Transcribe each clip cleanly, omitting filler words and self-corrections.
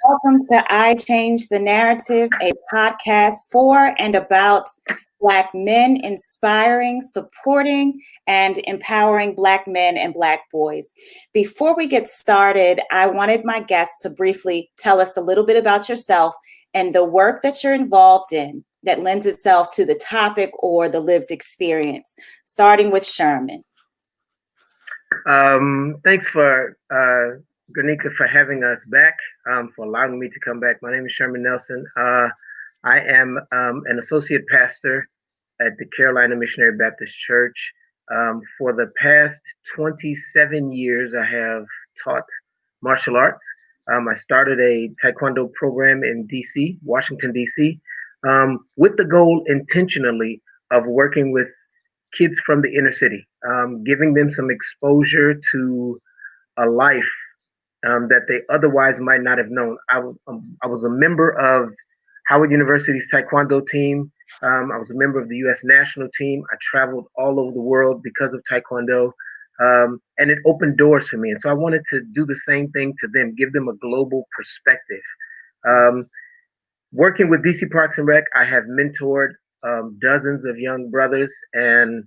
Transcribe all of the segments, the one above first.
Welcome to I Change the Narrative, a podcast for and about Black men, inspiring, supporting, and empowering Black men and Black boys. Before we get started, I wanted my guests to briefly tell us a little bit about yourself and the work that you're involved in that lends itself to the topic or the lived experience, starting with Sherman. Thanks for Greniga for having us back, for allowing me to come back. My name is Sherman Nelson. I am an associate pastor at the Carolina Missionary Baptist Church. For the past 27 years, I have taught martial arts. I started a Taekwondo program in DC, Washington, DC, with the goal intentionally of working with kids from the inner city, giving them some exposure to a life that they otherwise might not have known. I was a member of Howard University's Taekwondo team. I was a member of the U.S. national team. I traveled all over the world because of Taekwondo, and it opened doors for me. And so I wanted to do the same thing to them, give them a global perspective. Working with DC Parks and Rec, I have mentored dozens of young brothers, and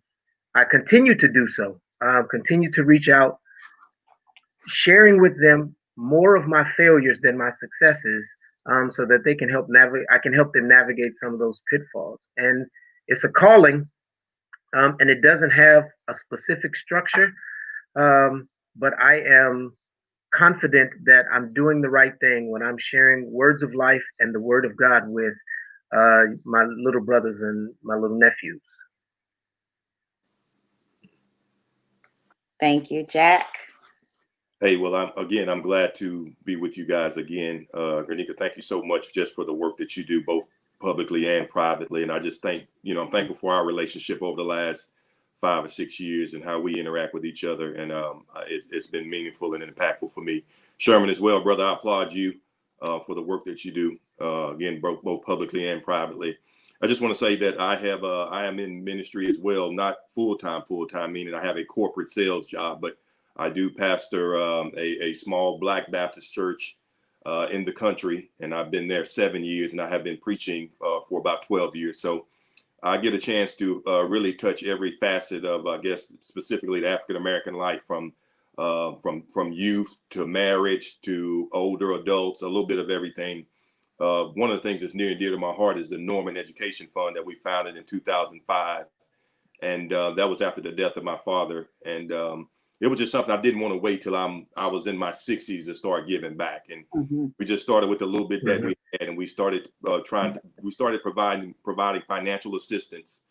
I continue to do so. Continue to reach out, sharing with them more of my failures than my successes, so that they can help navigate. I can help them navigate some of those pitfalls. And it's a calling, and it doesn't have a specific structure, but I am confident that I'm doing the right thing when I'm sharing words of life and the word of God with my little brothers and my little nephews. Thank you, Jack. Hey, well, I'm glad to be with you guys again. Greniga, thank you so much just for the work that you do, both publicly and privately. And I just I'm thankful for our relationship over the last 5 or 6 years and how we interact with each other. And it's been meaningful and impactful for me. Sherman as well, brother, I applaud you for the work that you do, again, both publicly and privately. I just want to say that I am in ministry as well, not full-time, meaning I have a corporate sales job, but I do pastor a small Black Baptist church in the country, and I've been there 7 years, and I have been preaching for about 12 years. So I get a chance to really touch every facet of, I guess, specifically the African-American life, from youth to marriage to older adults, a little bit of everything. One of the things that's near and dear to my heart is the Norman Education Fund that we founded in 2005. And that was after the death of my father. And it was just something I didn't want to wait till I was in my 60s to start giving back. And we just started with a little bit that we had, and we started providing financial assistance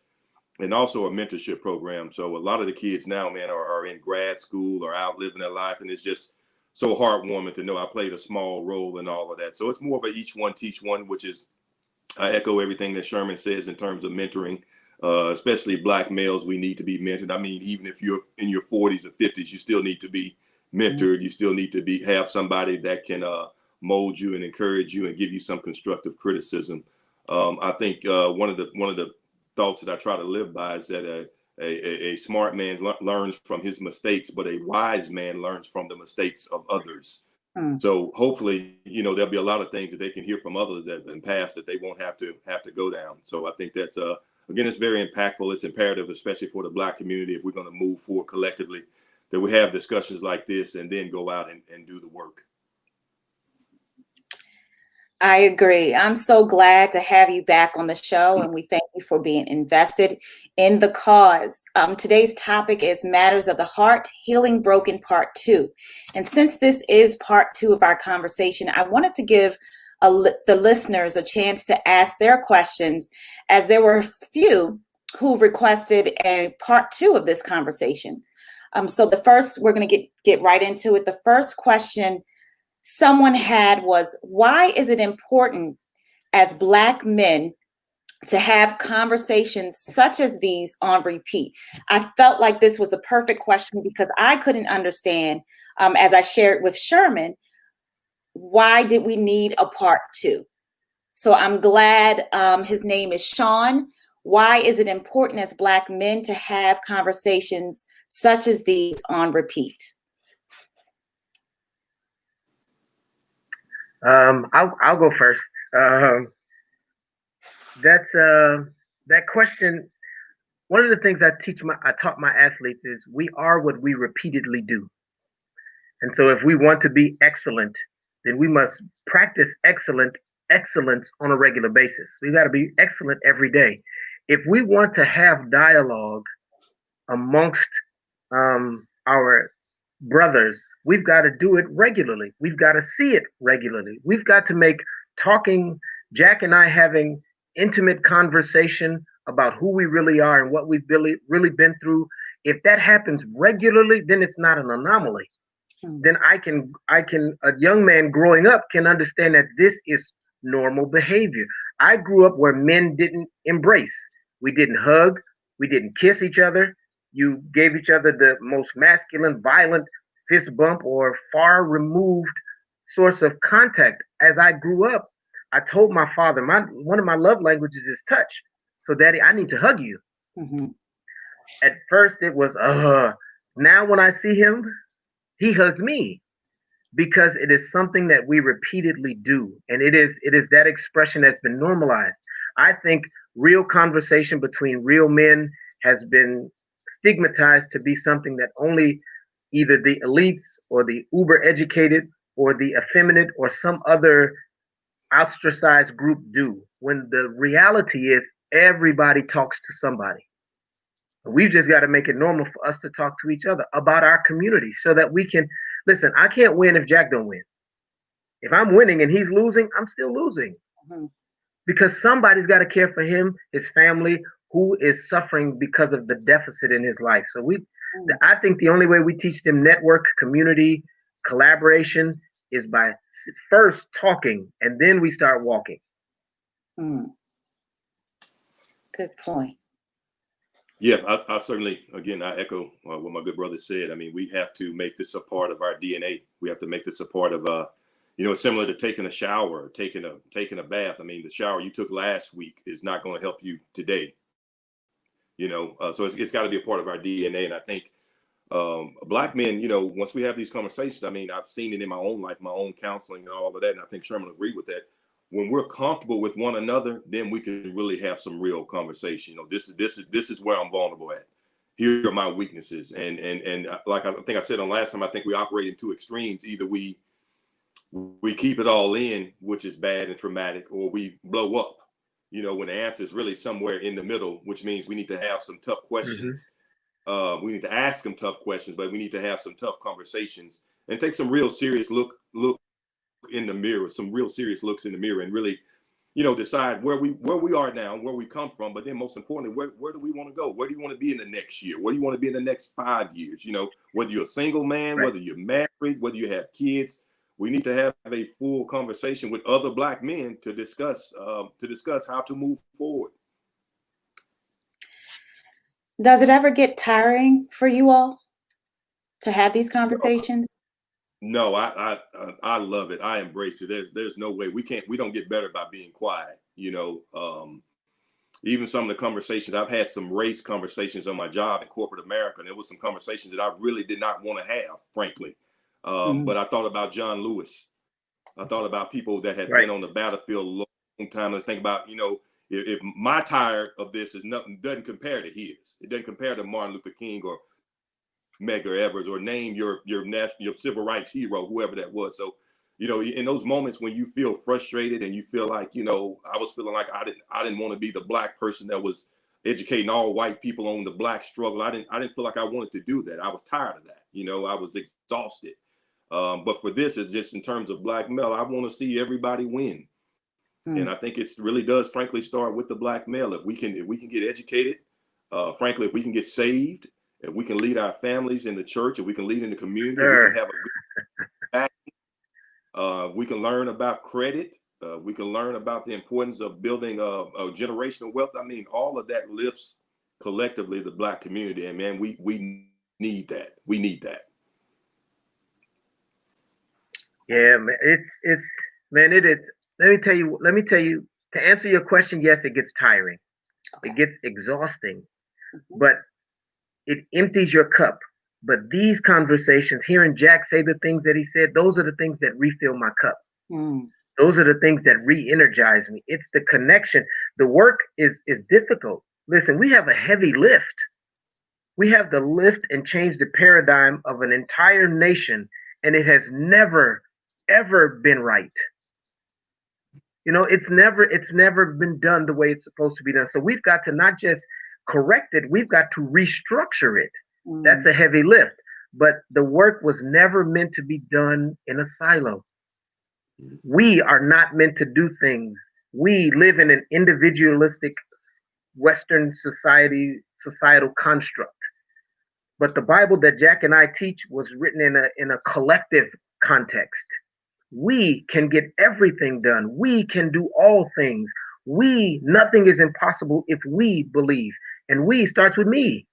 and also a mentorship program. So a lot of the kids now, man, are in grad school or out living their life. And it's just so heartwarming to know I played a small role in all of that. So it's more of a each one teach one, which is, I echo everything that Sherman says in terms of mentoring. Especially Black males, we need to be mentored. I mean, even if you're in your 40s or 50s, you still need to be mentored. You still need to have somebody that can mold you and encourage you and give you some constructive criticism. I think one of the thoughts that I try to live by is that a smart man learns from his mistakes, but a wise man learns from the mistakes of others. So hopefully, there'll be a lot of things that they can hear from others that have been past that they won't have to go down. So I think that's again, it's very impactful. It's imperative, especially for the Black community, if we're going to move forward collectively, that we have discussions like this and then go out and do the work. I agree. I'm so glad to have you back on the show, and we thank you for being invested in the cause. Today's topic is Matters of the Heart, Healing Broken Part 2. And since this is Part 2 of our conversation, I wanted to give the listeners a chance to ask their questions, as there were a few who requested a part 2 of this conversation. So the first, we're going to get right into it. The first question someone had was, why is it important as Black men to have conversations such as these on repeat? I felt like this was the perfect question because I couldn't understand, as I shared with Sherman, why did we need a part 2? So I'm glad his name is Sean. Why is it important as Black men to have conversations such as these on repeat? I'll go first. That's that question. One of the things I taught my athletes is we are what we repeatedly do. And so if we want to be excellent, then we must practice excellence on a regular basis. We got to be excellent every day. If we want to have dialogue amongst our brothers, we've got to do it regularly. We've got to see it regularly. We've got to make talking, Jack and I having intimate conversation about who we really are and what we've really been through. If that happens regularly, then it's not an anomaly. Then a young man growing up can understand that this is normal behavior. I grew up where men didn't embrace. We didn't hug. We didn't kiss each other. You gave each other the most masculine, violent fist bump or far removed source of contact. As I grew up, I told my father, one of my love languages is touch. So, Daddy, I need to hug you. Mm-hmm. At first, it was, now when I see him, he hugs me because it is something that we repeatedly do. And it is that expression that's been normalized. I think real conversation between real men has been stigmatized to be something that only either the elites or the uber educated or the effeminate or some other ostracized group do, when the reality is everybody talks to somebody. We've just got to make it normal for us to talk to each other about our community so that we can listen. I can't win if Jack don't win. If I'm winning and he's losing, I'm still losing. Mm-hmm. Because somebody's got to care for him, his family, who is suffering because of the deficit in his life. So I think the only way we teach them network, community, collaboration is by first talking, and then we start walking. Good point. Yeah, I certainly, again, I echo what my good brother said. I mean, we have to make this a part of our DNA. We have to make this a part of, it's similar to taking a shower, or taking a bath. I mean, the shower you took last week is not going to help you today. So it's got to be a part of our DNA. And I think Black men, once we have these conversations, I mean, I've seen it in my own life, my own counseling and all of that. And I think Sherman agreed with that. When we're comfortable with one another, then we can really have some real conversation. This is where I'm vulnerable at. Here are my weaknesses. And like I think I said on last time, I think we operate in two extremes. Either we keep it all in, which is bad and traumatic, or we blow up, when the answer is really somewhere in the middle, which means we need to have some tough questions. Mm-hmm. We need to ask them tough questions, but we need to have some tough conversations and take some real serious look in the mirror, some real serious looks in the mirror, and really, decide where we are now, where we come from, but then most importantly, where do we want to go? Where do you want to be in the next year? Where do you want to be in the next 5 years? Whether you're a single man, right, whether you're married, whether you have kids, we need to have a full conversation with other Black men to discuss how to move forward. Does it ever get tiring for you all to have these conversations? No, I love it. I embrace it. There's no way we don't get better by being quiet. Even some of the conversations I've had, some race conversations on my job in corporate America, and it was some conversations that I really did not want to have, frankly. But I thought about John Lewis. I thought about people that had been on the battlefield a long time. Let's think about, if my tire of this is nothing, doesn't compare to his. It doesn't compare to Martin Luther King or Medgar Evers, or name your civil rights hero, whoever that was. So, in those moments when you feel frustrated and you feel like, I was feeling like I didn't want to be the Black person that was educating all white people on the Black struggle. I didn't feel like I wanted to do that. I was tired of that. I was exhausted. But for this, it's just in terms of Black male, I want to see everybody win. And I think it really does, frankly, start with the Black male. If we can get educated, frankly, if we can get saved, if we can lead our families in the church, if we can lead in the community, we can have a good if we can learn about credit, we can learn about the importance of building a generational wealth. I mean, all of that lifts collectively the Black community. And man, we need that. We need that. Yeah, man, it is. Let me tell you, to answer your question, yes, it gets tiring. Okay. It gets exhausting, but it empties your cup. But these conversations, hearing Jack say the things that he said, those are the things that refill my cup. Those are the things that re-energize me. It's the connection. The work is difficult. Listen, we have a heavy lift. We have to lift and change the paradigm of an entire nation, and it has never, ever been right. You know, it's never been done the way it's supposed to be done. So we've got to not just correct it, we've got to restructure it. That's a heavy lift. But the work was never meant to be done in a silo. We are not meant to do things. We live in an individualistic Western societal construct. But the Bible that Jack and I teach was written in a collective context. We can get everything done. We can do all things. Nothing is impossible if we believe. And we starts with me,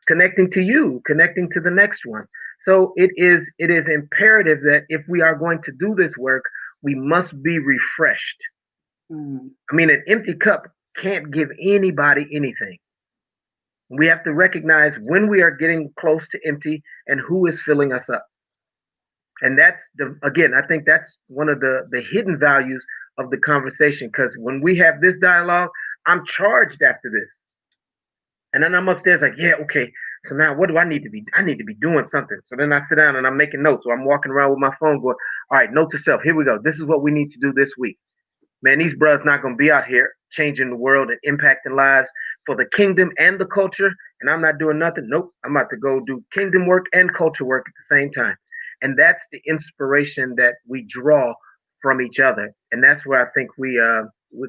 connecting to you, connecting to the next one. So it is imperative that if we are going to do this work, we must be refreshed. I mean, an empty cup can't give anybody anything. We have to recognize when we are getting close to empty and who is filling us up. And that's I think that's one of the hidden values of the conversation, because when we have this dialogue, I'm charged after this. And then I'm upstairs like, yeah, okay, so now what do I need to be? I need to be doing something. So then I sit down and I'm making notes, or I'm walking around with my phone going, all right, note to self, here we go. This is what we need to do this week. Man, these brothers not going to be out here changing the world and impacting lives for the kingdom and the culture, and I'm not doing nothing. Nope, I'm about to go do kingdom work and culture work at the same time. And that's the inspiration that we draw from each other. And that's where I think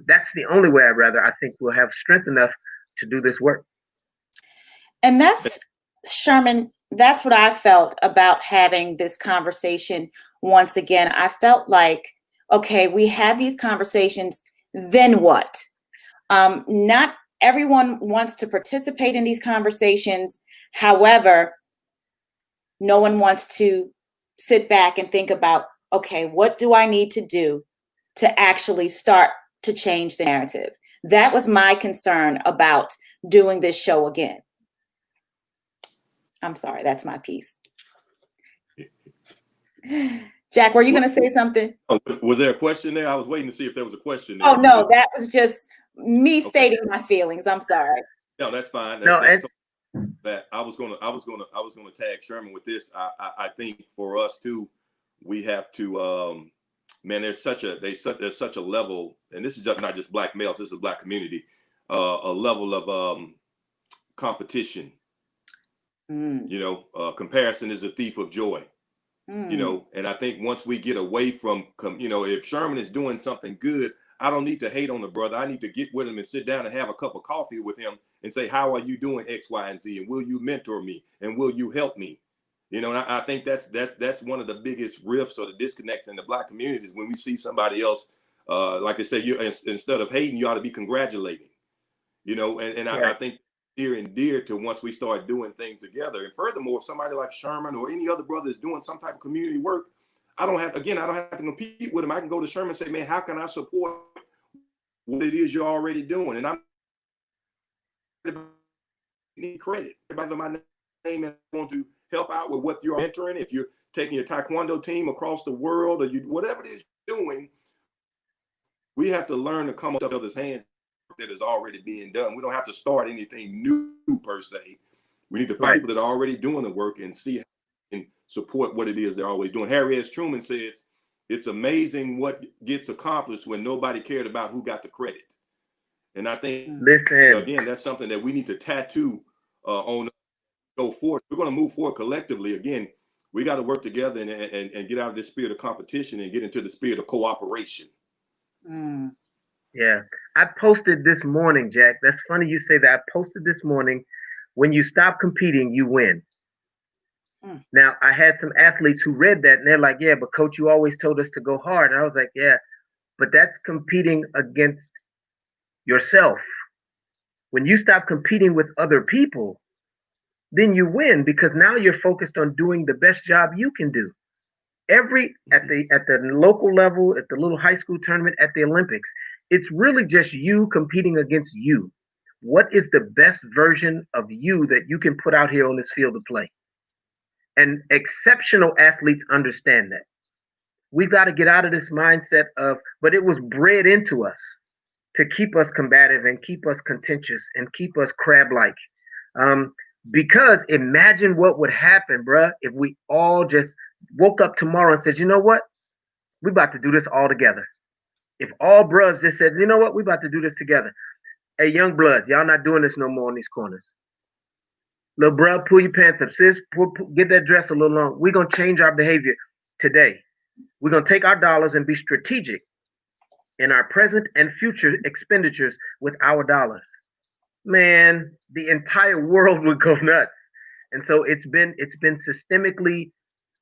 that's the only way I think we'll have strength enough to do this work. And that's, Sherman, that's what I felt about having this conversation once again. I felt like, okay, we have these conversations, then what? Not everyone wants to participate in these conversations. However, no one wants to sit back and think about, okay, what do I need to do to actually start to change the narrative? That was my concern about doing this show again. I'm sorry, that's my piece. Jack, were you going to say something? Was there a question there? I was waiting to see if there was a question there. Oh, no, that was just me stating my feelings. I'm sorry. No, that's fine. That I was gonna tag Sherman with this. I think for us too, we have to man, there's such a level, and this is just not just black males, this is a black community, a level of competition. You know, comparison is a thief of joy. You know, and I think once we get away from, you know, if Sherman is doing something good, I don't need to hate on the brother. I need to get with him and sit down and have a cup of coffee with him and say, how are you doing X, Y, and Z? And will you mentor me? And will you help me? You know, and I think that's one of the biggest rifts or the disconnects in the black community is when we see somebody else, like I said, instead of hating, you ought to be congratulating. You know, and I think near and dear to once we start doing things together. And furthermore, if somebody like Sherman or any other brother is doing some type of community work, I don't have to compete with him. I can go to Sherman and say, man, how can I support what it is you're already doing? And I'm need credit. Everybody my name and want to help out with what you're mentoring. If you're taking your Taekwondo team across the world, or whatever it is you're doing, we have to learn to come up with others' hands that is already being done. We don't have to start anything new per se. We need to find people that are already doing the work and see how we can support what it is they're always doing. Harry S. Truman says, it's amazing what gets accomplished when nobody cared about who got the credit. And I think, again, that's something that we need to tattoo on go forward. We're going to move forward collectively. Again, we got to work together and get out of this spirit of competition and get into the spirit of cooperation. Yeah, I posted this morning, Jack. That's funny you say that. I posted this morning, when you stop competing, you win. Now, I had some athletes who read that and they're like, yeah, but coach, you always told us to go hard. And I was like, yeah, but that's competing against yourself. When you stop competing with other people, then you win, because now you're focused on doing the best job you can do. At the local level, at the little high school tournament, at the Olympics, it's really just you competing against you. What is the best version of you that you can put out here on this field of play? And exceptional athletes understand that. We got to get out of this mindset but it was bred into us to keep us combative and keep us contentious and keep us crab-like. Because imagine what would happen, bruh, if we all just woke up tomorrow and said, you know what? We about to do this all together. If all bruhs just said, you know what? We about to do this together. Hey, young bloods, y'all not doing this no more on these corners. Little bruh, pull your pants up. Sis, get that dress a little long. We're going to change our behavior today. We're going to take our dollars and be strategic in our present and future expenditures with our dollars. Man, the entire world would go nuts. And so it's been systemically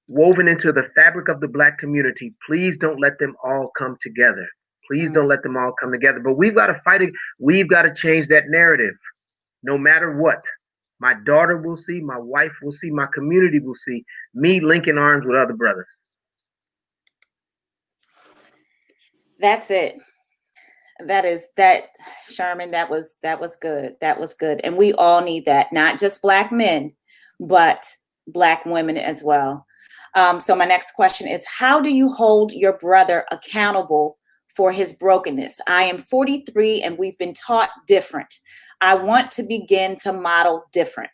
woven into the fabric of the Black community. Please don't let them all come together. Please don't let them all come together. But we've got to fight it. We've got to change that narrative. No matter what, my daughter will see, my wife will see, my community will see me linking arms with other brothers. That's it. Sherman, that was good. That was good. And we all need that, not just Black men, but Black women as well. So my next question is, how do you hold your brother accountable for his brokenness? I am 43 and we've been taught different. I want to begin to model different.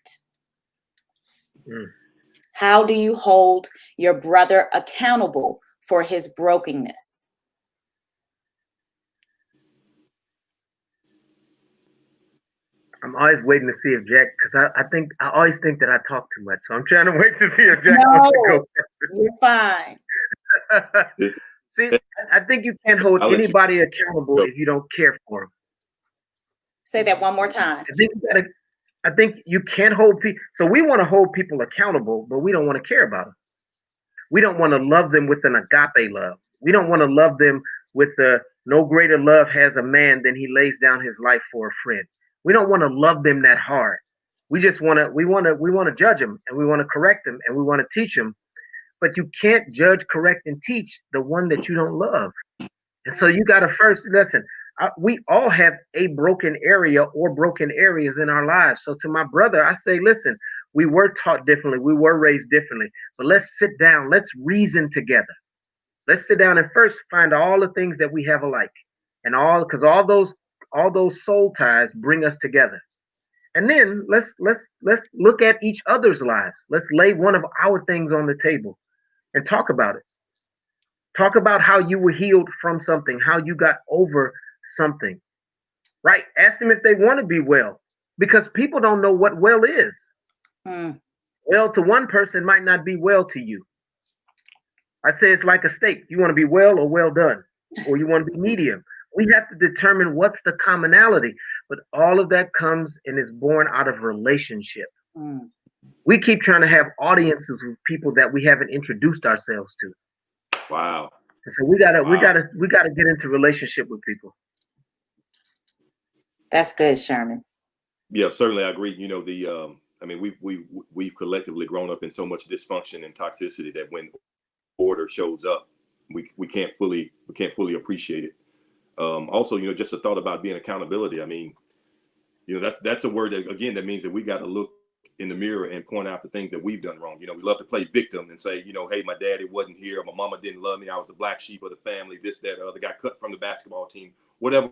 How do you hold your brother accountable for his brokenness? I'm always waiting to see if Jack, because I always think that I talk too much. So I'm trying to wait to see if Jack wants to go. You're fine. See, I think you can't hold anybody accountable if you don't care for them. Say that one more time. I think you can't hold people. So we want to hold people accountable, but we don't want to care about them. We don't want to love them with an agape love. We don't want to love them with the no greater love has a man than he lays down his life for a friend. We don't want to love them that hard. We just want to judge them, and we want to correct them, and we want to teach them. But you can't judge, correct, and teach the one that you don't love. And so you got to first listen. We all have a broken area or broken areas in our lives. So to my brother, I say, listen, we were taught differently. We were raised differently. But let's sit down. Let's reason together. Let's sit down and first find all the things that we have alike, and because all those soul ties bring us together. And then let's look at each other's lives. Let's lay one of our things on the table and talk about it. Talk about how you were healed from something, how you got over something, right? Ask them if they want to be well, because people don't know what well is. Well to one person might not be well to you. I'd say it's like a steak. You want to be well or well done, or you want to be medium. We have to determine what's the commonality, but all of that comes and is born out of relationship. We keep trying to have audiences with people that we haven't introduced ourselves to. Wow. And so we gotta get into relationship with people. That's good, Sherman. Yeah, certainly I agree. You know, I mean, we've collectively grown up in so much dysfunction and toxicity that when order shows up, we can't fully appreciate it. Also, you know, just a thought about being accountability. I mean, you know, that's a word that, again, that means that we got to look in the mirror and point out the things that we've done wrong. You know, we love to play victim and say, you know, hey, my daddy wasn't here, my mama didn't love me, I was the black sheep of the family, this, that, other, got cut from the basketball team, whatever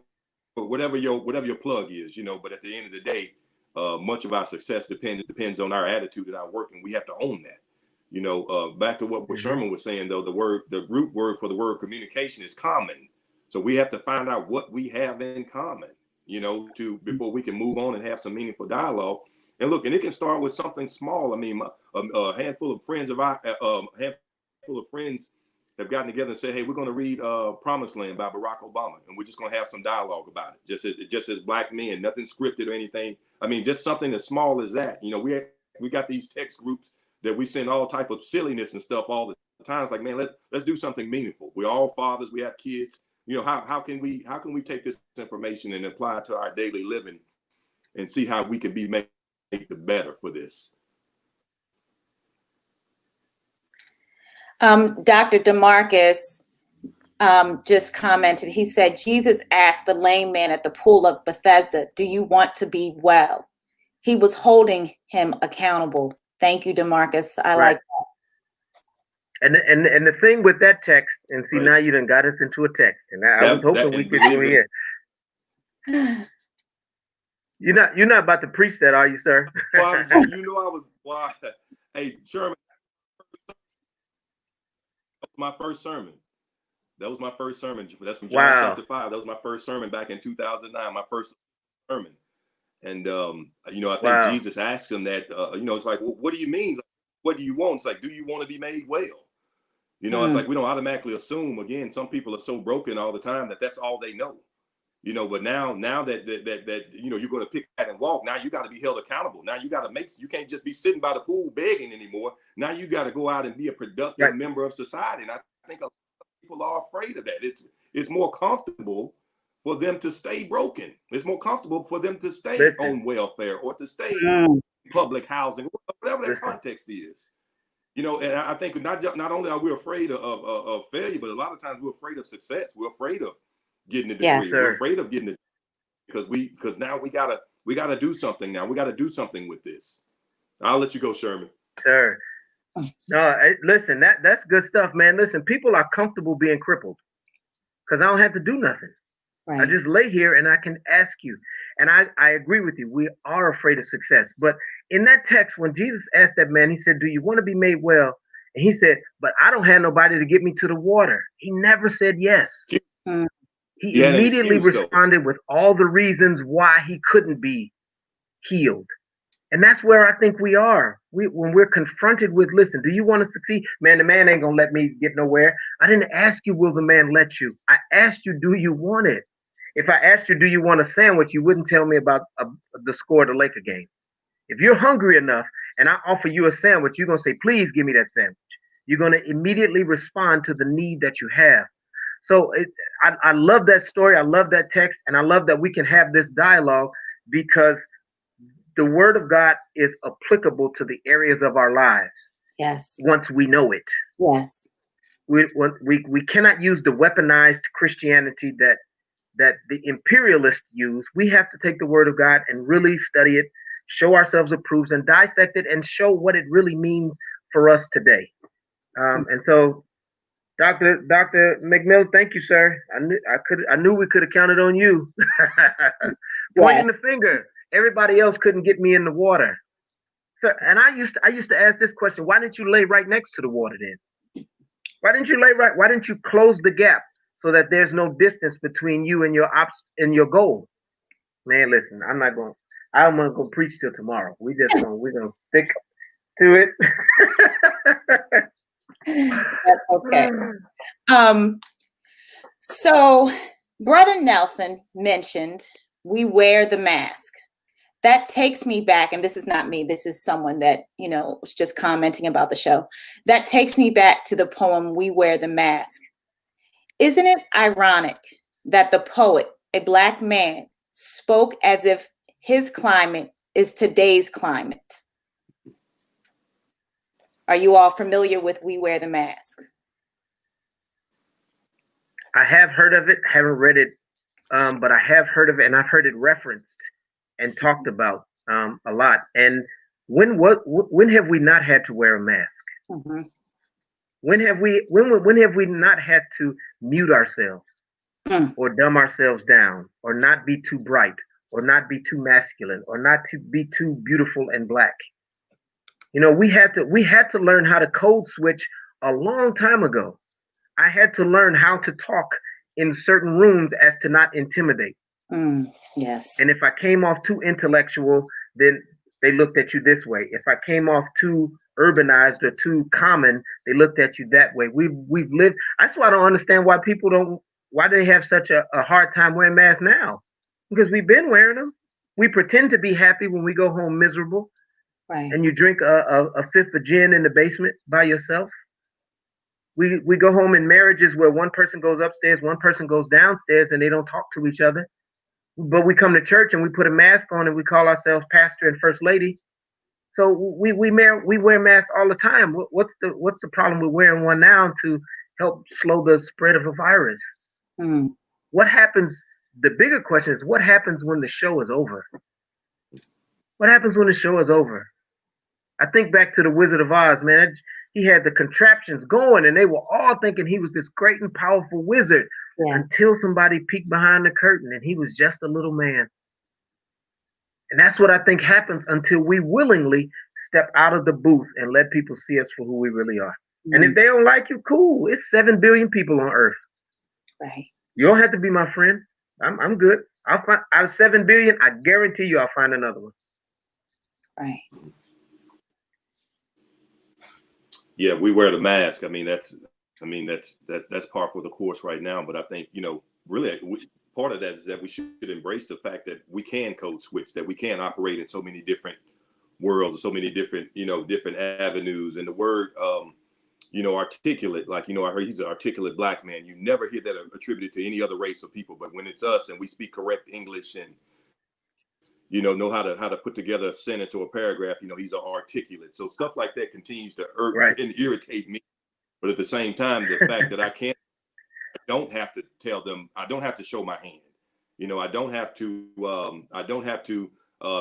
your plug is, you know. But at the end of the day, much of our success depends on our attitude and our work, and we have to own that. You know, back to what Sherman was saying, though, the root word for the word communication is common. So we have to find out what we have in common, you know, before we can move on and have some meaningful dialogue. And look, and it can start with something small. I mean, a handful of friends have gotten together and said, hey, we're going to read Promised Land by Barack Obama, and we're just going to have some dialogue about it, just as black men, nothing scripted or anything. I mean, just something as small as that. You know, we got these text groups that we send all type of silliness and stuff all the time. It's like, man, let's do something meaningful. We're all fathers. We have kids. You know, how can we take this information and apply it to our daily living and see how we can make the better for this? Dr. DeMarcus just commented. He said, Jesus asked the lame man at the pool of Bethesda, do you want to be well? He was holding him accountable. Thank you, DeMarcus. I like that. And the thing with that text, and see, Right. now you done got us into a text, and I was hoping we could go in. You're not about to preach that, are you, sir? Well, you know I was. Well, hey, Sherman, that was my first sermon. That was my first sermon. That's from John chapter 5. That was my first sermon back in 2009. My first sermon. And you know, I think Jesus asked him that. You know, it's like, well, what do you mean? What do you want? It's like, do you want to be made well? You know, it's like we don't automatically assume. Again, some people are so broken all the time that that's all they know. You know, but now that you know you're going to pick that and walk. Now you got to be held accountable. Now you got to you can't just be sitting by the pool begging anymore. Now you got to go out and be a productive member of society. And I think a lot of people are afraid of that. It's more comfortable for them to stay broken. It's more comfortable for them to stay on welfare or to stay in public housing, whatever that context is. You know, and I think not only are we afraid of failure, but a lot of times we're afraid of success. We're afraid of getting a degree. Yeah, we're afraid of getting it because now we gotta do something now. We gotta do something with this. I'll let you go, Sherman. Sir. No, listen, that's good stuff, man. Listen, people are comfortable being crippled because I don't have to do nothing. Right. I just lay here and I can ask you. And I agree with you. We are afraid of success. But in that text, when Jesus asked that man, he said, do you want to be made well? And he said, but I don't have nobody to get me to the water. He never said yes. He immediately responded with all the reasons why he couldn't be healed. And that's where I think we are. When we're confronted with, listen, do you want to succeed? Man, the man ain't going to let me get nowhere. I didn't ask you, will the man let you? I asked you, do you want it? If I asked you, do you want a sandwich, you wouldn't tell me about the score of the Laker game. If you're hungry enough and I offer you a sandwich, you're going to say, please give me that sandwich. You're going to immediately respond to the need that you have. So I love that story. I love that text. And I love that we can have this dialogue because the word of God is applicable to the areas of our lives. Yes. Once we know it. Yes. We cannot use the weaponized Christianity that the imperialists use. We have to take the word of God and really study it, show ourselves approved and dissect it and show what it really means for us today. And so Dr. McMillan, thank you, sir. I knew we could have counted on you. Pointing the finger. Everybody else couldn't get me in the water. So, and I used to ask this question, why didn't you lay right next to the water then? Why didn't you close the gap so that there's no distance between you and your goal? Man, listen, I'm not gonna go preach till tomorrow. We're gonna stick to it. That's okay. So Brother Nelson mentioned we wear the mask. That takes me back, and this is not me, this is someone that, you know, was just commenting about the show. That takes me back to the poem, We Wear the Mask. Isn't it ironic that the poet, a Black man, spoke as if his climate is today's climate? Are you all familiar with We Wear the Masks? I have heard of it, haven't read it, but I have heard of it, and I've heard it referenced and talked about a lot. And when have we not had to wear a mask? Mm-hmm. When have we not had to mute ourselves or dumb ourselves down or not be too bright or not be too masculine or not to be too beautiful and Black? You know, we had to learn how to code switch a long time ago. I had to learn how to talk in certain rooms as to not intimidate. Yes. And if I came off too intellectual, then they looked at you this way. If I came off too urbanized or too common, they looked at you that way. We've lived. That's why I don't understand why they have such a hard time wearing masks now. Because we've been wearing them. We pretend to be happy when we go home miserable. Right. And you drink a fifth of gin in the basement by yourself. We go home in marriages where one person goes upstairs, one person goes downstairs, and they don't talk to each other. But we come to church and we put a mask on and we call ourselves pastor and first lady. So we wear masks all the time. What's the problem with wearing one now to help slow the spread of a virus? What happens? The bigger question is, what happens when the show is over? What happens when the show is over? I think back to the Wizard of Oz, man. He had the contraptions going, and they were all thinking he was this great and powerful wizard until somebody peeked behind the curtain and he was just a little man. And that's what I think happens until we willingly step out of the booth and let people see us for who we really are. And if they don't like you, cool. It's 7 billion people on Earth. Right. You don't have to be my friend. I'm good. I'll find out of 7 billion. I guarantee you, I'll find another one. Right. Yeah, we wear the mask. I mean, that's par for the course right now. But I think, really, part of that is that we should embrace the fact that we can code switch, that we can operate in so many different worlds, so many different, different avenues. And the word, articulate, like, I heard he's an articulate Black man. You never hear that attributed to any other race of people. But when it's us and we speak correct English and, know how to put together a sentence or a paragraph, he's an articulate. So stuff like that continues to irk and irritate me. But at the same time, the fact that I don't have to tell them, I don't have to show my hand. I don't have to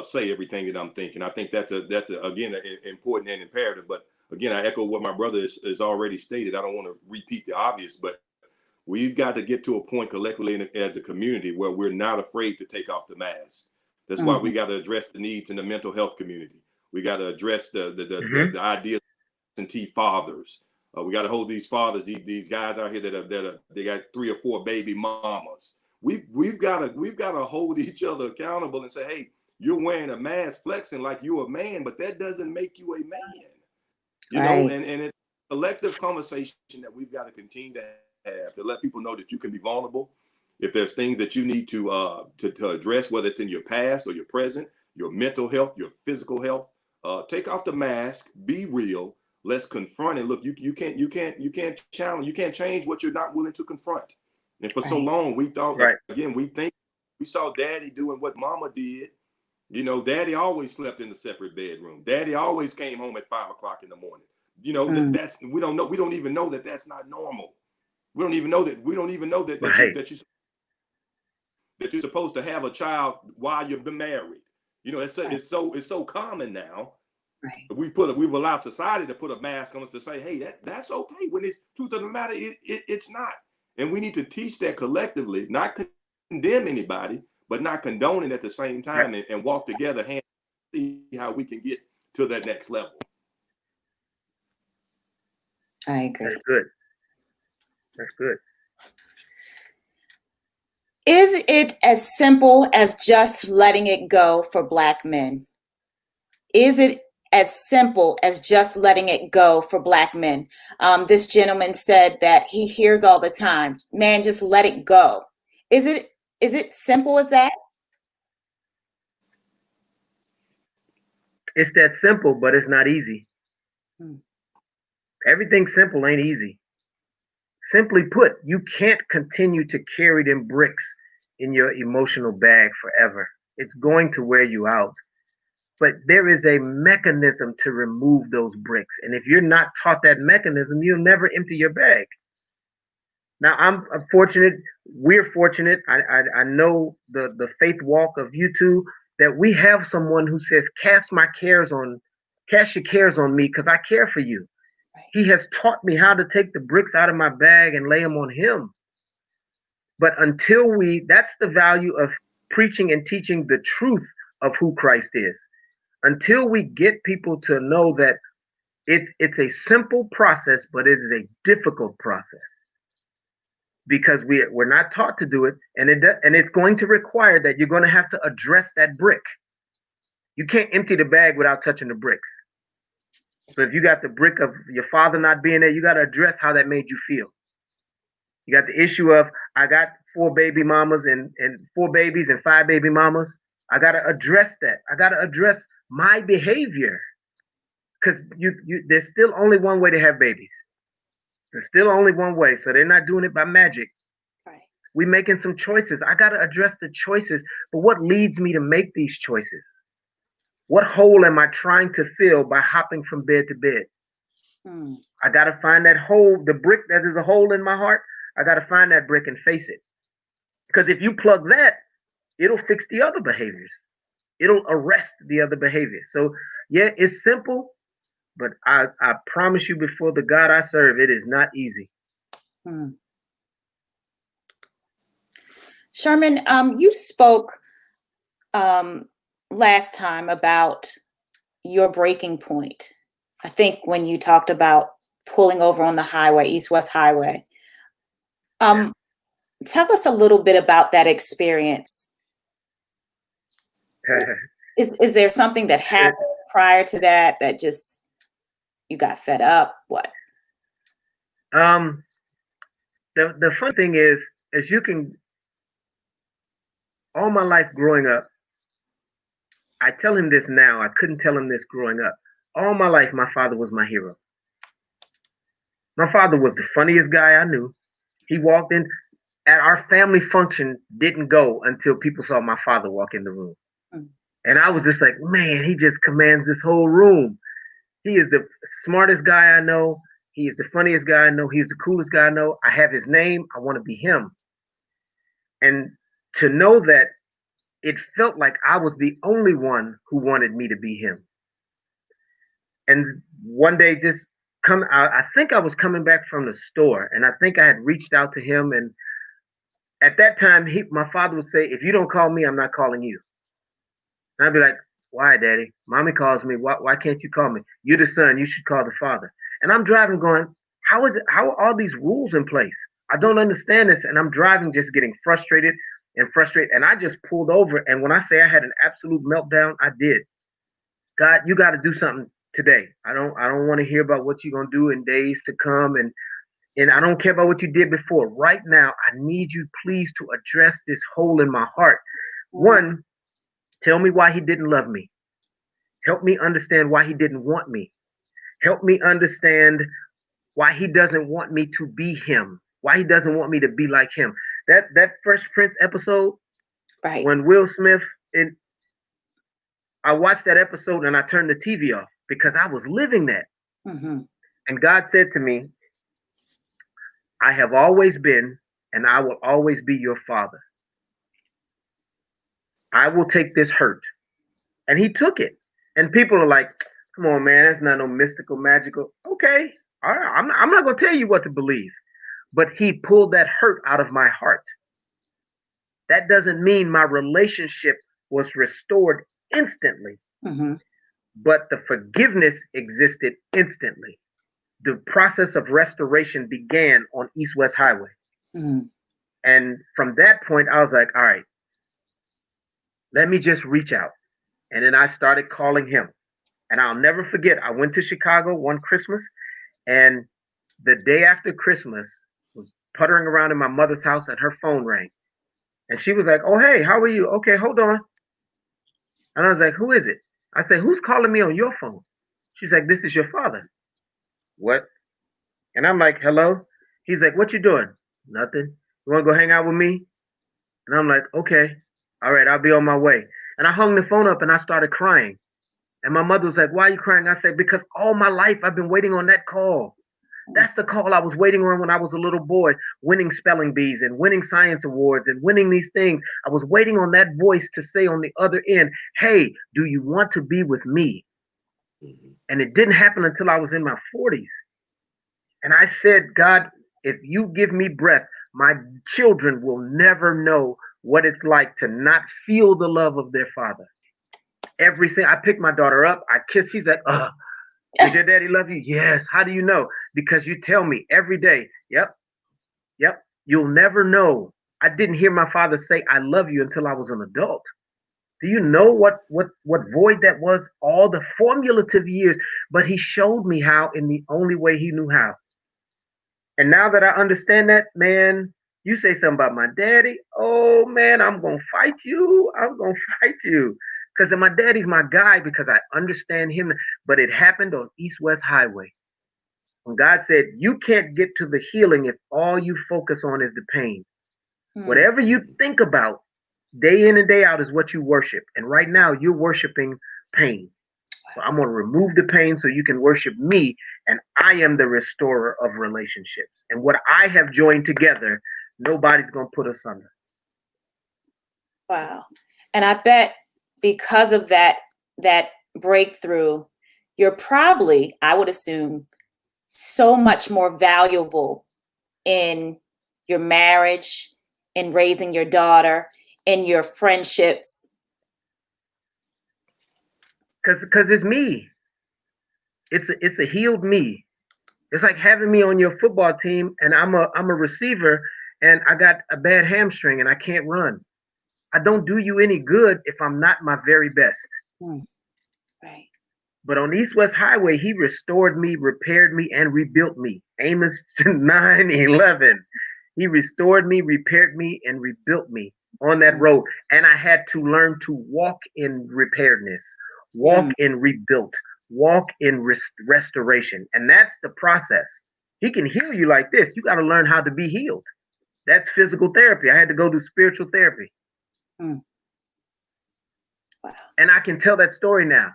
say everything that I'm thinking. I think that's again, important and imperative. But again, I echo what my brother has already stated. I don't want to repeat the obvious, but we've got to get to a point collectively as a community where we're not afraid to take off the mask. That's why we got to address the needs in the mental health community. We got to address the idea of absentee fathers. We got to hold these fathers, these guys out here they got 3 or 4 baby mamas. We've got to hold each other accountable and say, hey, you're wearing a mask, flexing like you're a man, but that doesn't make you a man. You know, and it's a collective conversation that we've got to continue to have to let people know that you can be vulnerable. If there's things that you need to address, whether it's in your past or your present, your mental health, your physical health, take off the mask, be real. Let's confront it. Look, you can't challenge, you can't change what you're not willing to confront. And for so long, we thought, again, we saw Daddy doing what Mama did. You know, Daddy always slept in a separate bedroom. Daddy always came home at 5 o'clock in the morning. You know, we don't even know that that's not normal. We don't even know that you're supposed to have a child while you've been married. You know, it's so common now. Right. We've allowed society to put a mask on us to say, hey, that's okay. When it's truth of the matter, it's not. And we need to teach that collectively, not condemn anybody, but not condone it at the same time, and walk together hand see how we can get to that next level. I agree. That's good. That's good. Is it as simple as just letting it go for Black men? Is it as simple as just letting it go for Black men? This gentleman said that he hears all the time, man, just let it go. Is it simple as that? It's that simple, but it's not easy. Everything simple ain't easy. Simply put, you can't continue to carry them bricks in your emotional bag forever. It's going to wear you out. But there is a mechanism to remove those bricks. And if you're not taught that mechanism, you'll never empty your bag. Now, I'm fortunate, we're fortunate, I know the faith walk of you two, that we have someone who says, cast your cares on me because I care for you. Right. He has taught me how to take the bricks out of my bag and lay them on him. But until that's the value of preaching and teaching the truth of who Christ is. Until we get people to know that it's a simple process, but it is a difficult process. Because we're not taught to do it, and it's going to require that you're going to have to address that brick. You can't empty the bag without touching the bricks. So if you got the brick of your father not being there, you got to address how that made you feel. You got the issue of, I got 4 baby mamas and 4 babies and 5 baby mamas. I got to address that. I got to address my behavior, because there's still only one way to have babies. There's still only one way, so they're not doing it by magic. Right. We're making some choices. I got to address the choices, but what leads me to make these choices? What hole am I trying to fill by hopping from bed to bed? I got to find that hole, the brick that is a hole in my heart. I got to find that brick and face it. Because if you plug that, it'll fix the other behaviors. It'll arrest the other behaviors. So yeah, it's simple, but I promise you before the God I serve, it is not easy. Sherman, you spoke last time about your breaking point. I think when you talked about pulling over on the highway, East-West Highway. Tell us a little bit about that experience. Is there something that happened prior to that just you got fed up? What? The fun thing is, as you can, all my life growing up, I tell him this now, I couldn't tell him this growing up. All my life, my father was my hero. My father was the funniest guy I knew. He walked in at our family function, didn't go until people saw my father walk in the room. And I was just like, man, he just commands this whole room. He is the smartest guy I know. He is the funniest guy I know. He's the coolest guy I know. I have his name. I want to be him. And to know that it felt like I was the only one who wanted me to be him. And one day I think I was coming back from the store, and I think I had reached out to him. And at that time, my father would say, if you don't call me, I'm not calling you. And I'd be like, why, Daddy? Mommy calls me. Why can't you call me? You're the son. You should call the father. And I'm driving going, how are all these rules in place? I don't understand this. And I'm driving just getting frustrated. And I just pulled over. And when I say I had an absolute meltdown, I did. God, you got to do something today. I don't want to hear about what you're going to do in days to come. And I don't care about what you did before. Right now, I need you, please, to address this hole in my heart. One, tell me why he didn't love me. Help me understand why he didn't want me. Help me understand why he doesn't want me to be him. Why he doesn't want me to be like him. That Fresh Prince episode, right? When Will Smith, I watched that episode and I turned the TV off because I was living that. And God said to me, I have always been and I will always be your father. I will take this hurt. And he took it. And people are like, come on, man, that's not no mystical, magical. Okay, all right, I'm not going to tell you what to believe. But he pulled that hurt out of my heart. That doesn't mean my relationship was restored instantly. But the forgiveness existed instantly. The process of restoration began on East-West Highway. And from that point, I was like, all right, let me just reach out. And then I started calling him. And I'll never forget, I went to Chicago one Christmas, and the day after Christmas, I was puttering around in my mother's house and her phone rang. And she was like, oh, hey, how are you? Okay, hold on. And I was like, who is it? I said, who's calling me on your phone? She's like, this is your father. What? And I'm like, hello? He's like, what you doing? Nothing. You want to go hang out with me? And I'm like, okay. All right, I'll be on my way. And I hung the phone up and I started crying. And my mother was like, why are you crying? I said, because all my life I've been waiting on that call. That's the call I was waiting on when I was a little boy, winning spelling bees and winning science awards and winning these things. I was waiting on that voice to say on the other end, hey, do you want to be with me? And it didn't happen until I was in my 40s. And I said, God, if you give me breath, my children will never know what it's like to not feel the love of their father. I pick my daughter up, I kiss, she's like, did your daddy love you? Yes. How do you know? Because you tell me every day. Yep. You'll never know. I didn't hear my father say, I love you until I was an adult. Do you know what void that was? All the formulative years, but he showed me how in the only way he knew how. And now that I understand that, man, you say something about my daddy. Oh man, I'm going to fight you. Because my daddy's my guy because I understand him. But it happened on East-West Highway. When God said, you can't get to the healing if all you focus on is the pain. Whatever you think about day in and day out is what you worship. And right now you're worshiping pain. So I'm going to remove the pain so you can worship me. And I am the restorer of relationships. And what I have joined together, nobody's going to put us under. Wow. And I bet because of that breakthrough, you're probably, I would assume, so much more valuable in your marriage, in raising your daughter, in your friendships. Because it's me. It's a healed me. It's like having me on your football team and I'm a receiver and I got a bad hamstring and I can't run. I don't do you any good if I'm not my very best. Right. But on East West Highway, he restored me, repaired me, and rebuilt me. Amos 9:11. He restored me, repaired me, and rebuilt me on that road. And I had to learn to walk in repairedness, walk in rebuilt, walk in restoration. And that's the process. He can heal you like this. You got to learn how to be healed. That's physical therapy. I had to go do spiritual therapy. Wow. And I can tell that story now.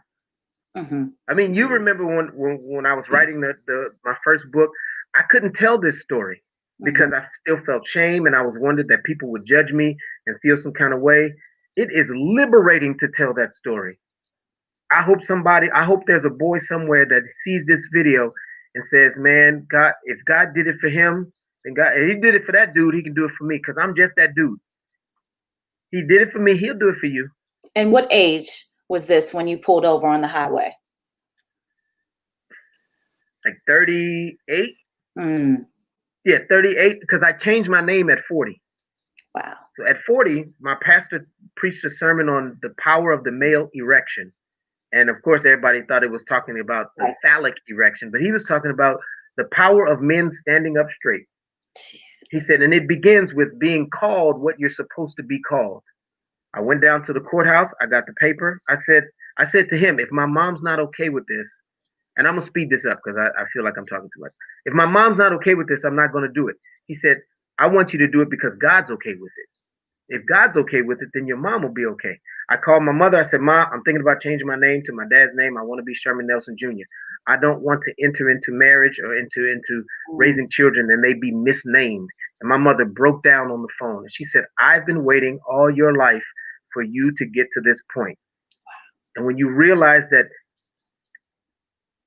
Mm-hmm. I mean, you remember when I was writing my first book, I couldn't tell this story because I still felt shame and I was wondering that people would judge me and feel some kind of way. It is liberating to tell that story. I hope there's a boy somewhere that sees this video and says, man, God, if God did it for him, then God, if he did it for that dude, he can do it for me because I'm just that dude. He did it for me. He'll do it for you. And what age was this when you pulled over on the highway? Like 38. Yeah, 38, because I changed my name at 40. Wow. So at 40, my pastor preached a sermon on the power of the male erection. And of course, everybody thought it was talking about the phallic erection, but he was talking about the power of men standing up straight. Jesus. He said, and it begins with being called what you're supposed to be called. I went down to the courthouse. I got the paper. I said to him, if my mom's not okay with this, and I'm going to speed this up because I feel like I'm talking too much. If my mom's not okay with this, I'm not going to do it. He said, I want you to do it because God's okay with it. If God's okay with it, then your mom will be okay. I called my mother. I said, Mom, I'm thinking about changing my name to my dad's name. I want to be Sherman Nelson Jr. I don't want to enter into marriage or into raising children and they be misnamed. And my mother broke down on the phone and she said, I've been waiting all your life for you to get to this point. And when you realize that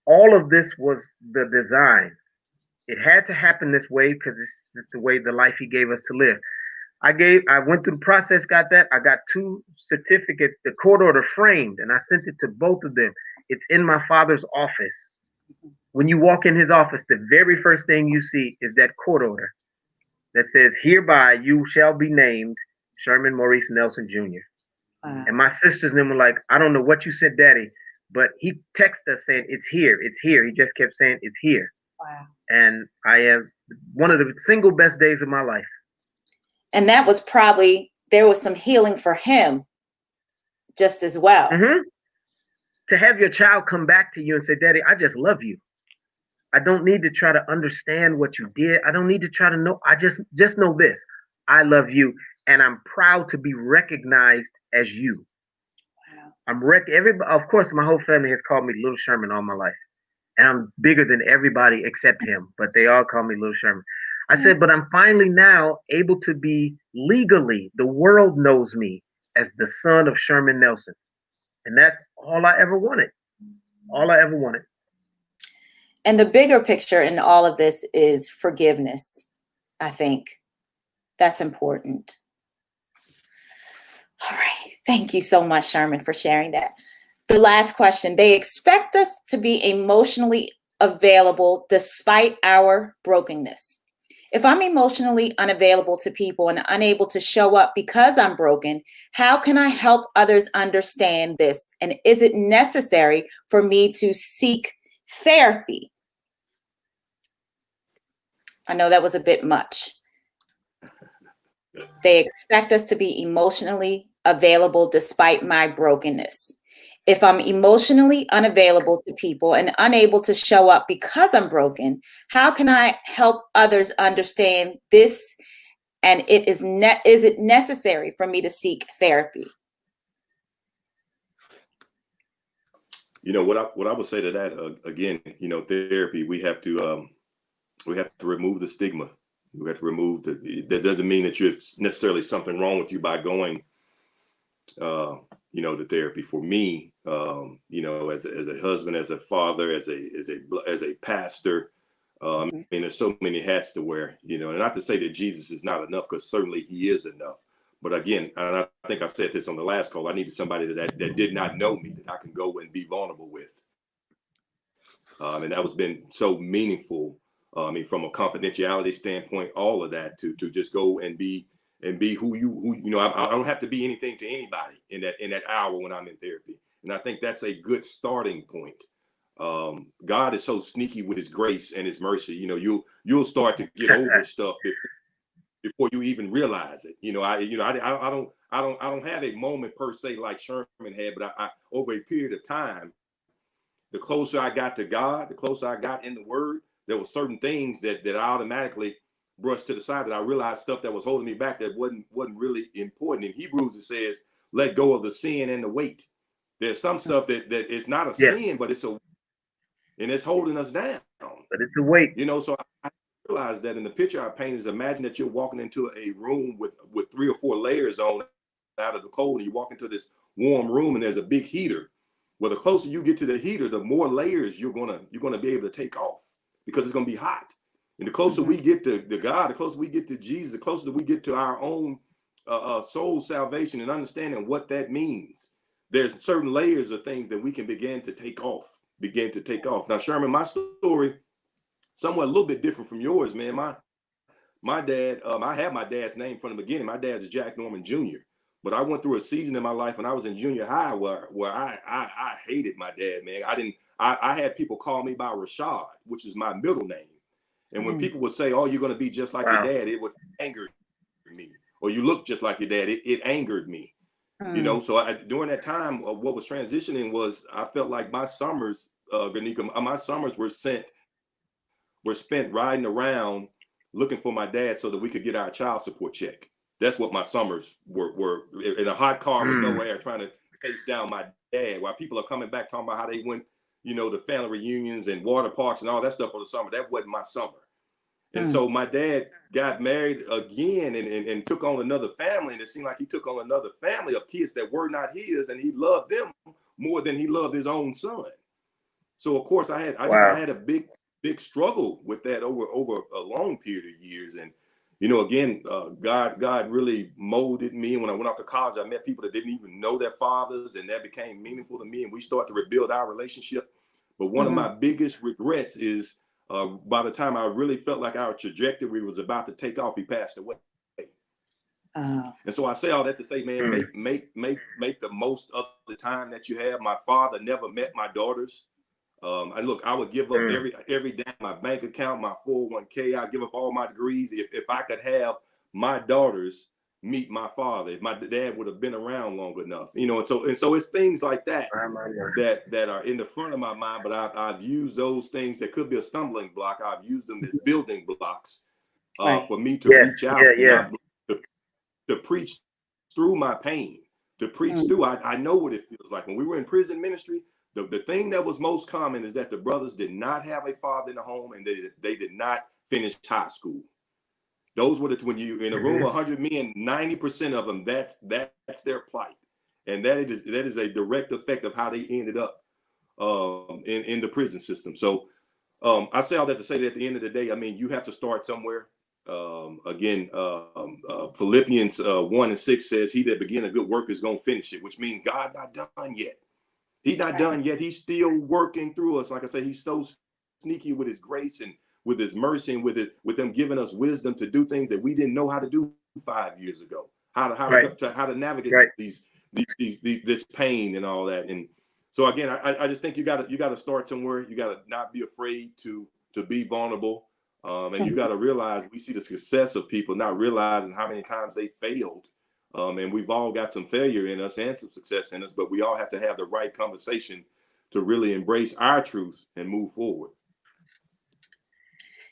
all of this was the design, it had to happen this way because it's the way the life he gave us to live. I went through the process, got that. I got 2 certificates, the court order framed, and I sent it to both of them. It's in my father's office. When you walk in his office, the very first thing you see is that court order that says, hereby you shall be named Sherman Maurice Nelson Jr. And my sisters and them were like, I don't know what you said, Daddy, but he texted us saying, it's here, it's here. He just kept saying, it's here. Wow. And I have one of the single best days of my life. And that was probably, there was some healing for him just as well. To have your child come back to you and say, Daddy, I just love you. I don't need to try to understand what you did. I don't need to try to know. I just know this. I love you. And I'm proud to be recognized as you. Wow. Of course, my whole family has called me Little Sherman all my life. And I'm bigger than everybody except him. But they all call me Little Sherman. I said, but I'm finally now able to be legally, the world knows me as the son of Sherman Nelson. And that's all I ever wanted. All I ever wanted. And the bigger picture in all of this is forgiveness, I think. That's important. All right. Thank you so much, Sherman, for sharing that. The last question. They expect us to be emotionally available despite our brokenness. If I'm emotionally unavailable to people and unable to show up because I'm broken, how can I help others understand this? And is it necessary for me to seek therapy? I know that was a bit much. They expect us to be emotionally available despite my brokenness. If I'm emotionally unavailable to people and unable to show up because I'm broken, how can I help others understand this? And is it necessary for me to seek therapy? You know, what I would say to that, again, you know, therapy, we have to remove the stigma. We have to remove that doesn't mean that you're necessarily something wrong with you by going you know, the therapy for me, you know, as a husband, as a father, as a pastor. I mean, there's so many hats to wear, you know, and not to say that Jesus is not enough, because certainly he is enough. But again, and I think I said this on the last call, I needed somebody that did not know me, that I can go and be vulnerable with. And that was been so meaningful. I mean, from a confidentiality standpoint, all of that to just go and be who you know. I don't have to be anything to anybody in that hour when I'm in therapy, and I think that's a good starting point. God is so sneaky with his grace and his mercy. You know, you'll start to get over stuff before you even realize it. You know, I don't have a moment per se like Sherman had, but I over a period of time, the closer I got to God, the closer I got in the Word, there were certain things that I automatically brushed to the side, that I realized stuff that was holding me back that wasn't really important. In Hebrews, it says, "Let go of the sin and the weight." There's some stuff that is not a sin, but and it's holding us down. But it's a weight. You know, so I realized that in the picture I painted is, imagine that you're walking into a room with 3 or 4 layers on out of the cold, and you walk into this warm room and there's a big heater. Well, the closer you get to the heater, the more layers you're gonna be able to take off, because it's gonna be hot. And the closer we get to God, the closer we get to Jesus, the closer we get to our own soul salvation and understanding what that means, there's certain layers of things that we can begin to take off. Now, Sherman, my story, somewhat a little bit different from yours, man. My dad, I have my dad's name from the beginning. My dad's Jack Norman Jr. But I went through a season in my life when I was in junior high where I hated my dad, man. I had people call me by Rashad, which is my middle name. And when people would say, "Oh, you're going to be just like your dad," it would anger me. Or "You look just like your dad," it angered me. You know, so during that time, what was transitioning was, I felt like my summers, Greniga, my summers were spent riding around looking for my dad so that we could get our child support check. That's what my summers were in a hot car with no air, trying to chase down my dad, while people are coming back talking about how they went, you know, to family reunions and water parks and all that stuff for the summer. That wasn't my summer. And so my dad got married again and took on another family. And it seemed like he took on another family of kids that were not his, and he loved them more than he loved his own son. So of course I had a big struggle with that over a long period of years. And, you know, again, God really molded me. And when I went off to college, I met people that didn't even know their fathers, and that became meaningful to me. And we started to rebuild our relationship. But one of my biggest regrets is, by the time I really felt like our trajectory was about to take off, he passed away. And so I say all that to say, man, make the most of the time that you have. My father never met my daughters. I would give up every damn, my bank account, my 401k. I give up all my degrees if I could have my daughters meet my father, if my dad would have been around long enough, you know. And so it's things like that that are in the front of my mind. But I've used those things that could be a stumbling block. I've used them as building blocks for me to reach out and to preach through my pain, to preach through. I know what it feels like when we were in prison ministry. The thing that was most common is that the brothers did not have a father in the home, and they did not finish high school. Those were when you in a room 100 men, 90% of them, that's their plight, and that is a direct effect of how they ended up in the prison system. So I say all that to say that at the end of the day, I mean, you have to start somewhere. Philippians 1:6 says, "He that began a good work is going to finish it," which means God not done yet. He's not done yet. He's still working through us. Like I say, he's so sneaky with his grace and with his mercy, and with him giving us wisdom to do things that we didn't know how to do 5 years ago. How to navigate this pain and all that. And so again, I just think you got to start somewhere. You got to not be afraid to be vulnerable, and you got to realize, we see the success of people not realizing how many times they failed. And we've all got some failure in us and some success in us, but we all have to have the right conversation to really embrace our truth and move forward.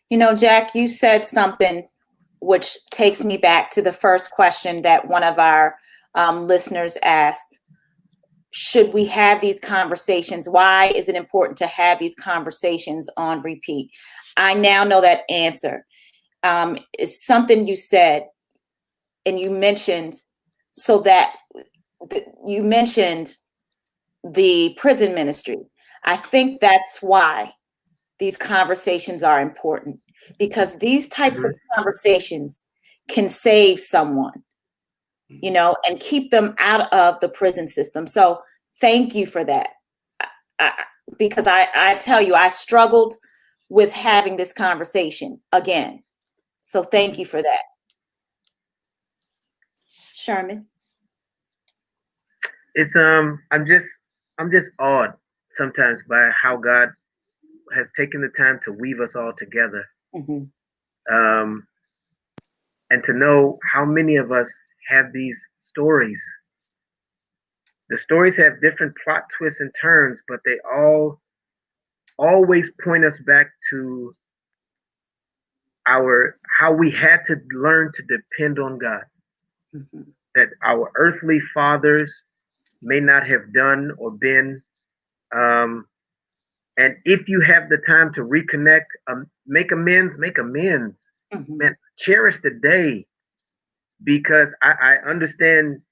You know, Jack, you said something which takes me back to the first question that one of our listeners asked. Should we have these conversations? Why is it important to have these conversations on repeat? I now know that answer. It's something you said, and you mentioned, so that you mentioned the prison ministry. I think that's why these conversations are important, because these types of conversations can save someone, you know, and keep them out of the prison system. So thank you for that. Because I tell you, I struggled with having this conversation again. So thank you for that. Sherman. It's I'm just awed sometimes by how God has taken the time to weave us all together. And to know how many of us have these stories. The stories have different plot twists and turns, but they all always point us back to how we had to learn to depend on God. That our earthly fathers may not have done or been. And if you have the time to reconnect, make amends. Man, cherish the day, because I understand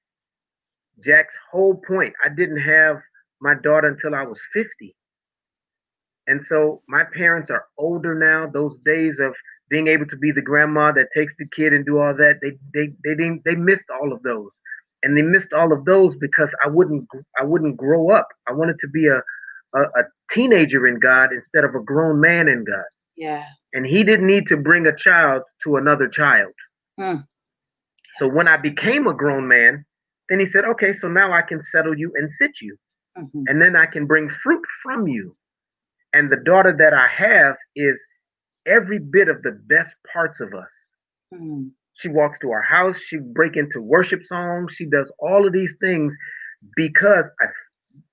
Jack's whole point. I didn't have my daughter until I was 50. And so my parents are older now. Those days of being able to be the grandma that takes the kid and do all that, they missed all of those. And they missed all of those because I wouldn't grow up. I wanted to be a teenager in God instead of a grown man in God. Yeah. And he didn't need to bring a child to another child. So when I became a grown man, then he said, okay, so now I can settle you and sit you. And then I can bring fruit from you. And the daughter that I have is every bit of the best parts of us. She walks to our house. She breaks into worship songs. She does all of these things because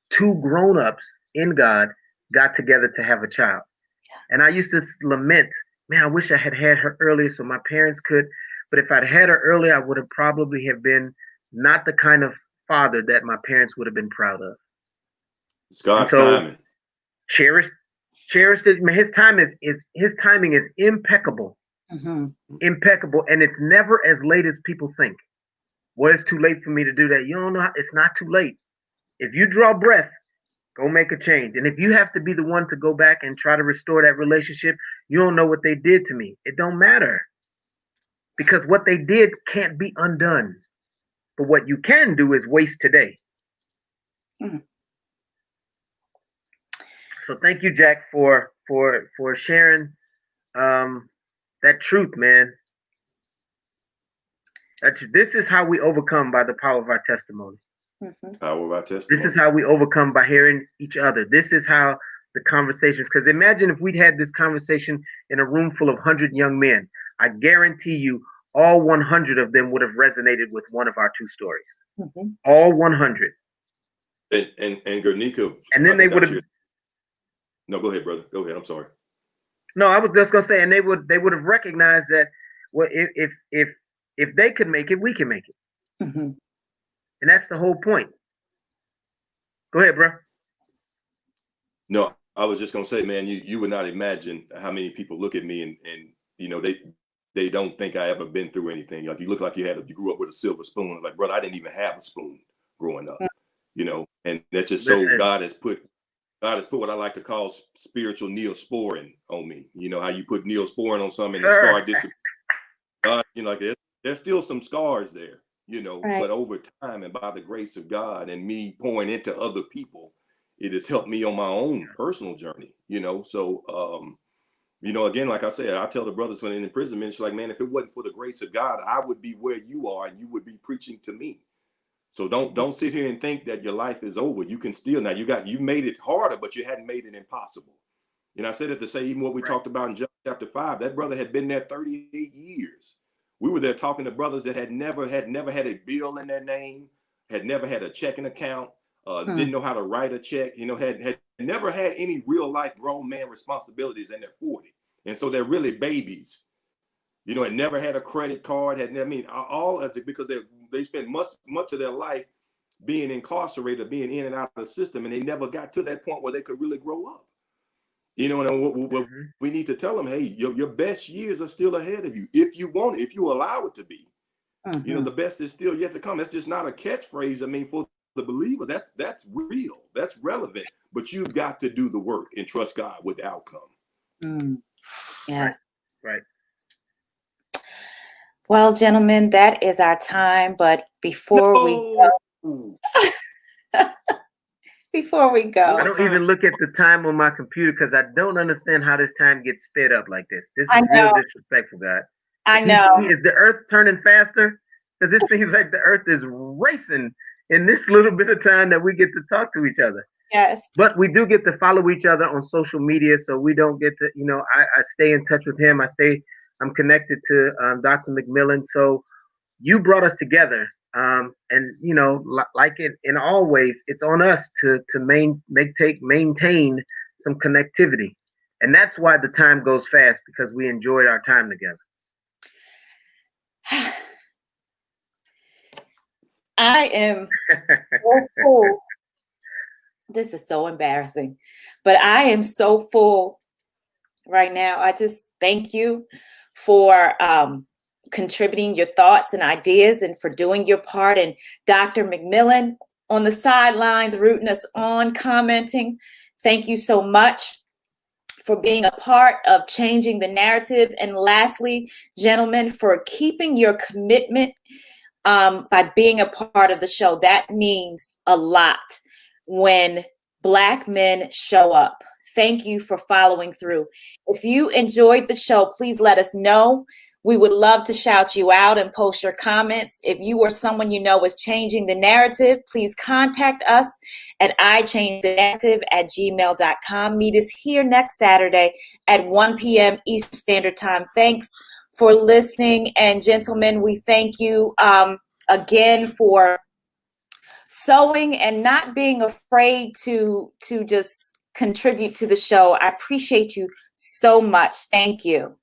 two grown-ups in God got together to have a child. Yes. And I used to lament, man, I wish I had her earlier so my parents could. But if I'd had her earlier, I would have probably have been not the kind of father that my parents would have been proud of. It's God's timing. Cherish it. His timing is impeccable. Impeccable. And it's never as late as people think. Well, it's too late for me to do that. You don't know. It's not too late. If you draw breath, go make a change. And if you have to be the one to go back and try to restore that relationship, you don't know what they did to me. It don't matter. Because what they did can't be undone. But what you can do is waste today. So thank you, Jack, for sharing that truth, man. This is how we overcome, by the power of our testimony. Power of our testimony. This is how we overcome, by hearing each other. This is how the conversations, because imagine if we'd had this conversation in a room full of 100 young men. I guarantee you all 100 of them would have resonated with one of our two stories. All 100. And Greniga. And then they would have. No, go ahead, brother. Go ahead. I'm sorry. No, I was just gonna say, and they would have recognized that, well, if they could make it, we can make it. And that's the whole point. Go ahead, bro. No, I was just gonna say, man, you would not imagine how many people look at me and you know, they don't think I ever been through anything. Like, you look like you grew up with a silver spoon. Like, brother, I didn't even have a spoon growing up. You know, and that's just so God has put what I like to call spiritual neosporin on me. You know how you put neosporin on something and the scar disappears. You know, like there's still some scars there, you know, but over time and by the grace of God and me pouring into other people, it has helped me on my own personal journey, you know. So, you know, again, like I said, I tell the brothers when in imprisonment, it's like, man, if it wasn't for the grace of God, I would be where you are and you would be preaching to me. So don't sit here and think that your life is over. You can still, now you made it harder, but you hadn't made it impossible. And I said it to say, even what we talked about in John chapter 5, that brother had been there 38 years. We were there talking to brothers that had never had a bill in their name, had never had a checking account, didn't know how to write a check, you know, had never had any real life grown man responsibilities, and they're 40. And so they're really babies. You know, had never had a credit card, because they spent much of their life being incarcerated, being in and out of the system, and they never got to that point where they could really grow up. You know, and we need to tell them, hey, your best years are still ahead of you if you want it, if you allow it to be. Mm-hmm. You know, the best is still yet to come. That's just not a catchphrase. I mean, for the believer, that's real. That's relevant. But you've got to do the work and trust God with the outcome. Mm. Yes. Right. Well, gentlemen, that is our time. But before we go, I don't even look at the time on my computer because I don't understand how this time gets sped up like this. This is real disrespectful, God. I know. Is the earth turning faster? Because it seems like the earth is racing in this little bit of time that we get to talk to each other. Yes. But we do get to follow each other on social media, so we don't get to, you know, I stay in touch with him. I'm connected to Dr. McMillan. So you brought us together. And you know, like it in all ways, it's on us to maintain some connectivity. And that's why the time goes fast, because we enjoyed our time together. I am so full. This is so embarrassing, but I am so full right now. I just thank you for contributing your thoughts and ideas and for doing your part. And Dr. McMillan on the sidelines, rooting us on, commenting. Thank you so much for being a part of changing the narrative. And lastly, gentlemen, for keeping your commitment by being a part of the show. That means a lot when Black men show up. Thank you for following through. If you enjoyed the show, please let us know. We would love to shout you out and post your comments. If you or someone you know is changing the narrative, please contact us at iChangeTheNarrative@gmail.com. Meet us here next Saturday at 1 p.m. Eastern Standard Time. Thanks for listening. And gentlemen, we thank you again for sowing and not being afraid to just contribute to the show. I appreciate you so much. Thank you.